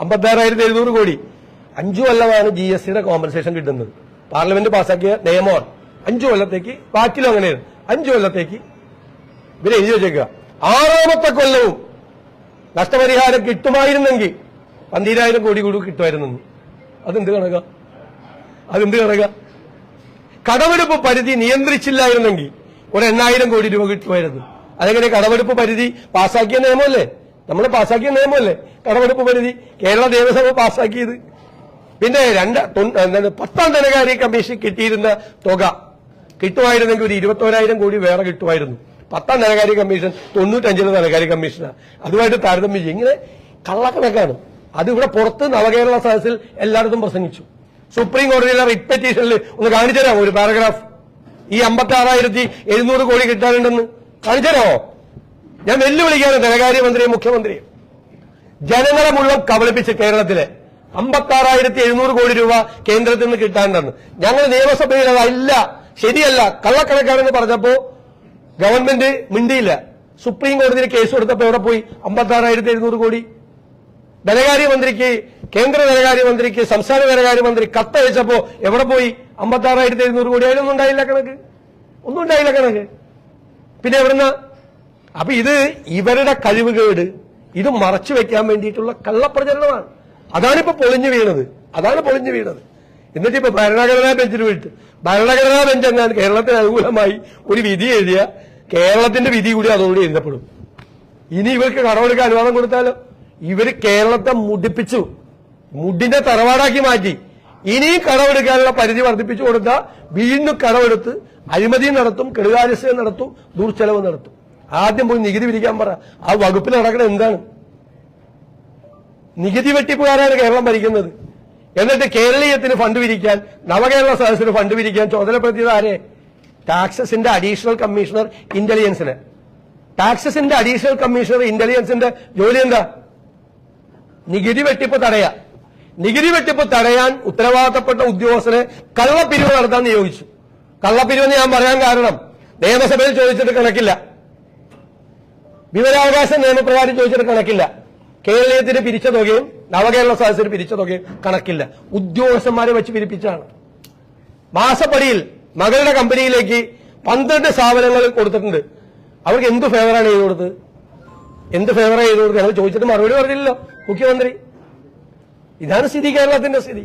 56,700 കോടി. 5 കൊല്ലമാണ് GSTയുടെ കോമ്പൻസേഷൻ കിട്ടുന്നത്. പാർലമെന്റ് പാസാക്കിയ നിയമമാണ്. 5 കൊല്ലത്തേക്ക്, ബാക്കിലും അങ്ങനെയാണ്. 5 കൊല്ലത്തേക്ക് ഇവരെ എഴുതി വെച്ചേക്കുക. 6ാമത്തെ കൊല്ലവും നഷ്ടപരിഹാരം കിട്ടുമായിരുന്നെങ്കിൽ 12,000 കോടി കൂടി കിട്ടുമായിരുന്നു. അതെന്ത് കണക്ക? കടമെടുപ്പ് പരിധി നിയന്ത്രിച്ചില്ലായിരുന്നെങ്കിൽ ഒരു 8,000 കോടി രൂപ കിട്ടുമായിരുന്നു. അതെങ്ങനെ? കടമെടുപ്പ് പരിധി പാസാക്കിയ നിയമമല്ലേ, നമ്മൾ പാസാക്കിയ നിയമമല്ലേ കടമെടുപ്പ് പരിധി, കേരള നിയമസഭ പാസാക്കിയത്. പിന്നെ 10ാം ധനകാര്യ കമ്മീഷൻ കിട്ടിയിരുന്ന തുക കിട്ടുമായിരുന്നെങ്കിൽ ഒരു 21,000 കോടി വേറെ കിട്ടുമായിരുന്നു. 10ാം ധനകാര്യ കമ്മീഷൻ 95 ധനകാര്യ കമ്മീഷനാണ്. അതുമായിട്ട് താരതമ്യം ചെയ്യും. ഇങ്ങനെ കള്ളക്കണക്കാണ്. അത് ഇവിടെ പുറത്ത് നവകേരള സദസ്സിൽ എല്ലായിടത്തും പ്രസംഗിച്ചു. സുപ്രീം കോടതിയിലെ റിറ്റ് പെറ്റീഷനിൽ ഒന്ന് കാണിച്ചു തരാമോ ഒരു പാരഗ്രാഫ്? ഈ 56,700 കോടി കിട്ടാനുണ്ടെന്ന് കാണിച്ചു തരാമോ? ഞാൻ വെല്ലുവിളിക്കാണ് ധനകാര്യമന്ത്രിയും മുഖ്യമന്ത്രിയും. ജനങ്ങളെ മുഴുവൻ കബളിപ്പിച്ച് കേരളത്തിലെ 56,700 കോടി രൂപ കേന്ദ്രത്തിൽ നിന്ന് കിട്ടാനുണ്ടെന്ന്. ഞങ്ങൾ നിയമസഭയിൽ അതല്ല, ശരിയല്ല, കള്ളക്കണക്കാണെന്ന് പറഞ്ഞപ്പോ ഗവൺമെന്റ് മിണ്ടിയില്ല. സുപ്രീം കോടതിയിൽ കേസ് കൊടുത്തപ്പോ എവിടെ പോയി 56,700 കോടി? ധനകാര്യമന്ത്രിക്ക്, കേന്ദ്ര ധനകാര്യമന്ത്രിക്ക് സംസ്ഥാന ധനകാര്യമന്ത്രി കത്തയച്ചപ്പോ എവിടെ പോയി 56,700 കോടി? അതിലൊന്നും ഉണ്ടായില്ല കണക്ക്, ഒന്നും ഉണ്ടായില്ല കണക്ക്. പിന്നെ എവിടുന്ന? അപ്പൊ ഇത് ഇവരുടെ കഴിവുകേട്, ഇത് മറച്ചു വെക്കാൻ വേണ്ടിയിട്ടുള്ള കള്ളപ്രചരണമാണ്. അതാണിപ്പോ പൊളിഞ്ഞു വീണത്. എന്നിട്ട് ഇപ്പൊ ഭരണഘടനാ ബെഞ്ചിൽ വിട്ട്, ഭരണഘടനാ ബെഞ്ച് എന്നാൽ കേരളത്തിന് അനുകൂലമായി ഒരു വിധി എഴുതിയ കേരളത്തിന്റെ വിധി കൂടി അതോടുകൂടി എഴുതപ്പെടും. ഇനി ഇവർക്ക് കടമെടുക്കാൻ അനുവാദം കൊടുത്താലോ? ഇവര് കേരളത്തെ മുടിപ്പിച്ചു, മുടിന്റെ തറവാടാക്കി മാറ്റി. ഇനിയും കടമെടുക്കാനുള്ള പരിധി വർദ്ധിപ്പിച്ചു കൊടുത്താൽ വീണ്ടും കടമെടുത്ത് അഴിമതി നടത്തും, കെടുകാര്യസ്ഥത നടത്തും, ദൂർച്ചെലവ് നടത്തും. ആദ്യം പോയി നികുതി പിരിക്കാൻ പറ. ആ വകുപ്പിൽ നടക്കുന്നത് എന്താണ്? നികുതി വെട്ടിപ്പുകാരാണ് കേരളം ഭരിക്കുന്നത്. എന്നിട്ട് കേരളീയത്തിന് ഫണ്ട് പിരിക്കാൻ, നവകേരള സദസ്സിന് ഫണ്ട് പിരിക്കാൻ ചുമതലപ്പെടുത്തിയത് ആരെ? ടാക്സസിന്റെ അഡീഷണൽ കമ്മീഷണർ ഇന്റലിജൻസിന്. ടാക്സസിന്റെ അഡീഷണൽ കമ്മീഷണർ ഇന്റലിജൻസിന്റെ ജോലി എന്താ? നികുതി വെട്ടിപ്പ് തടയാൻ. നികുതി വെട്ടിപ്പ് തടയാൻ ഉത്തരവാദിത്തപ്പെട്ട ഉദ്യോഗസ്ഥരെ കള്ളപ്പിരിവ് നടത്താൻ നിയോഗിച്ചു. കള്ളപ്പിരിവെന്ന് ഞാൻ പറയാൻ കാരണം, നിയമസഭയിൽ ചോദിച്ചിട്ട് കണക്കില്ല, വിവരാവകാശ നിയമപ്രകാരം ചോദിച്ചിട്ട് കണക്കില്ല, കേരളീയത്തിന് പിരിച്ച തുകയും നവകേരള സദസ്സിന് പിരിച്ച തുകയും കണക്കില്ല. ഉദ്യോഗസ്ഥന്മാരെ വെച്ച് പിരിപ്പിച്ചാണ്. മാസപ്പടിയിൽ മകളുടെ കമ്പനിയിലേക്ക് 12 സ്ഥാപനങ്ങൾ കൊടുത്തിട്ടുണ്ട്. അവർക്ക് എന്ത് ഫേവറാണ് ചെയ്തു കൊടുത്തത്? ഞങ്ങൾ ചോദിച്ചിട്ട് മറുപടി പറഞ്ഞില്ലല്ലോ മുഖ്യമന്ത്രി. ഇതാണ് സ്ഥിതി, കേരളത്തിന്റെ സ്ഥിതി.